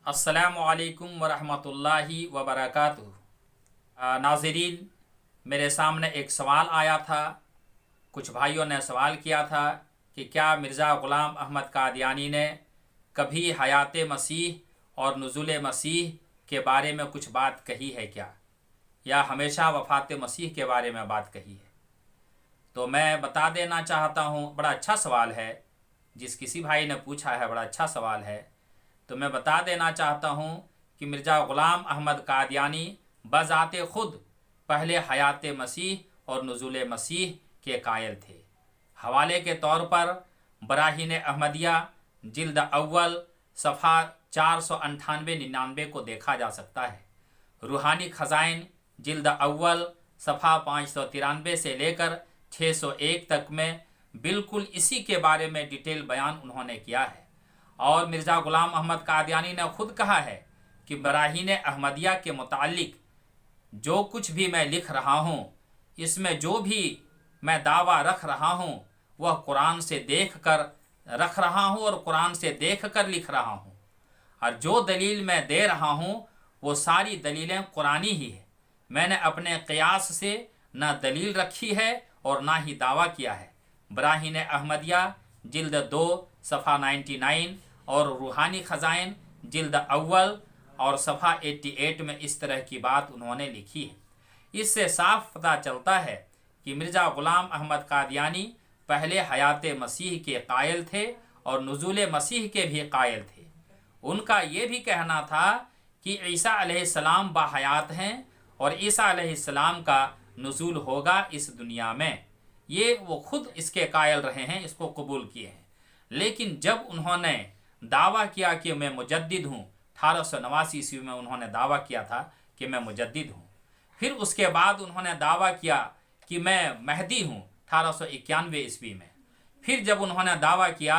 अस्सलामुअलैकुम वरहमतुल्लाहि वबरकातुहू। नाज़रीन, मेरे सामने एक सवाल आया था। कुछ भाइयों ने सवाल किया था कि क्या मिर्ज़ा ग़ुलाम अहमद कादियानी ने कभी हयात मसीह और नुज़ुल मसीह के बारे में कुछ बात कही है क्या, या हमेशा वफ़ात मसीह के बारे में बात कही है। तो मैं बता देना चाहता हूँ, बड़ा अच्छा सवाल है जिस किसी भाई ने पूछा है, बड़ा अच्छा सवाल है। तो मैं बता देना चाहता हूँ कि मिर्ज़ा ग़ुलाम अहमद कादियानी बज़ाते ख़ुद पहले हयात मसीह और नुज़ुल मसीह के कायल थे। हवाले के तौर पर बराहीन अहमदिया जिल्द अव्वल सफ़ा 498-99 को देखा जा सकता है। रूहानी ख़ज़ाइन जिल्द अव्वल सफ़ा 593 से लेकर 601 तक में बिल्कुल इसी के बारे में डिटेल बयान उन्होंने किया है। और मिर्ज़ा ग़ुलाम अहमद कादियानी ने खुद कहा है कि बराहीन अहमदिया के मुतालिक जो कुछ भी मैं लिख रहा हूँ, इसमें जो भी मैं दावा रख रहा हूँ वह कुरान से देख कर रख रहा हूँ और कुरान से देख कर लिख रहा हूँ। और जो दलील मैं दे रहा हूँ वो सारी दलीलें कुरानी ही है। मैंने अपने क़ियास से ना दलील रखी है और ना ही दावा किया है। बराहीन अहमदिया जिल्द 2 सफ़ा 99 और रूहानी ख़ज़ाइन जिल्द अव्वल और सफ़ा 88 में इस तरह की बात उन्होंने लिखी है। इससे साफ पता चलता है कि मिर्ज़ा ग़ुलाम अहमद कादियानी पहले हयात मसीह के कायल थे और नुज़ुल मसीह के भी कायल थे। उनका ये भी कहना था कि ईसा अलैहिस्सलाम बाहयात हैं और ईसा अलैहिस्सलाम का नुज़ूल होगा इस दुनिया में। ये वो खुद इसके कायल रहे हैं, इसको कबूल किए हैं। लेकिन जब उन्होंने दावा किया कि मैं मुजद्दिद हूँ, 1889 ईस्वी में उन्होंने दावा किया था कि मैं मुजद्दिद हूँ। फिर उसके बाद उन्होंने दावा किया कि मैं महदी हूँ 1891 ईस्वी में। फिर जब उन्होंने दावा किया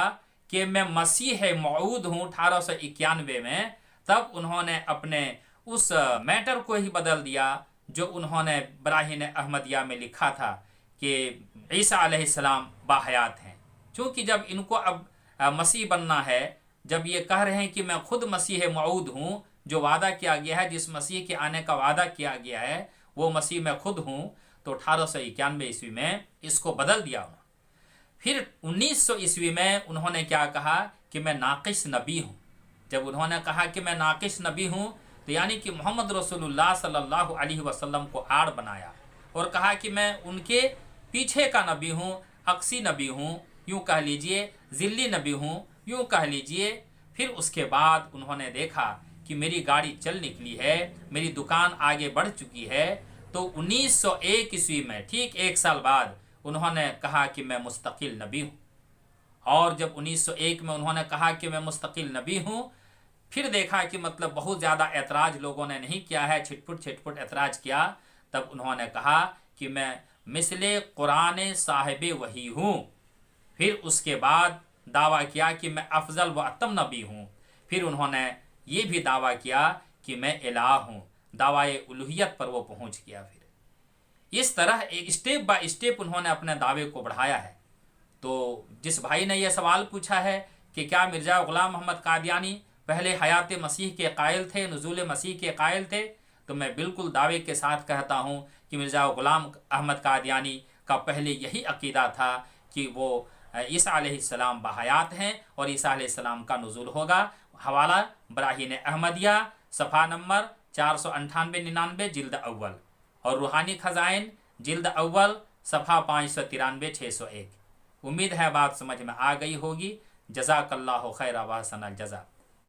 कि मैं मसीह मऊद हूँ 1891 में, तब उन्होंने अपने उस मैटर को ही बदल दिया जो उन्होंने बराहीन अहमदिया में लिखा था कि ईसा अलैहिस्सलाम बाहयात हैं। क्योंकि जब इनको अब मसीह बनना है, जब ये कह रहे हैं कि मैं खुद मसीह मऊद हूँ, जो वादा किया गया है, जिस मसीह के आने का वादा किया गया है वो मसीह मैं खुद हूँ, तो 1891 ईस्वी में इसको बदल दिया। फिर 1900 ईस्वी में उन्होंने क्या कहा कि मैं नाक़िस नबी हूँ। जब उन्होंने कहा कि मैं नाक़िस नबी हूँ, तो यानी कि मोहम्मद रसूलुल्लाह सल्लल्लाहु अलैहि वसल्लम को आड़ बनाया और कहा कि मैं उनके पीछे का नबी हूँ, अक्सी नबी हूँ, यूँ कह लीजिए ज़िल्ली नबी हूँ, यूँ कह लीजिए। फिर उसके बाद उन्होंने देखा कि मेरी गाड़ी चल निकली है, मेरी दुकान आगे बढ़ चुकी है, तो 1901 ईस्वी में ठीक एक साल बाद उन्होंने कहा कि मैं मुस्तकिल नबी हूँ। और जब 1901 में उन्होंने कहा कि मैं मुस्तकिल नबी हूँ, फिर देखा कि मतलब बहुत ज़्यादा ऐतराज़ लोगों ने नहीं किया है, छिटपुट ऐतराज़ किया। तब उन्होंने कहा कि मैं मिसले कुरान साहिब वही हूँ। फिर उसके बाद दावा किया कि मैं अफजल व अतम नबी हूँ। फिर उन्होंने ये भी दावा किया कि मैं इलाह हूँ। दावाए उलूहियत पर वो पहुँच गया। फिर इस तरह एक स्टेप बाय स्टेप उन्होंने अपने दावे को बढ़ाया है। तो जिस भाई ने यह सवाल पूछा है कि क्या मिर्ज़ा ग़ुलाम अहमद कादियानी पहले हयात मसीह के कायल थे, नुज़ुल मसीह के कायल थे, तो मैं बिल्कुल दावे के साथ कहता हूँ कि मिर्ज़ा ग़ुलाम अहमद कादियानी का पहले यही अक़ीदा था कि वो ईसा अलैहिस्सलाम बाहयात हैं और ईसा अलैहिस्सलाम का नुज़ूल होगा। हवाला बराहीन अहमदिया सफ़ा नंबर 498-99 जिल्द अव्वल और रूहानी ख़ज़ाइन जिल्द अव्वल सफ़ा 593-601। उम्मीद है बात समझ में आ गई होगी। जज़ाकल्लाहु खैर व अहसनल जज़ा।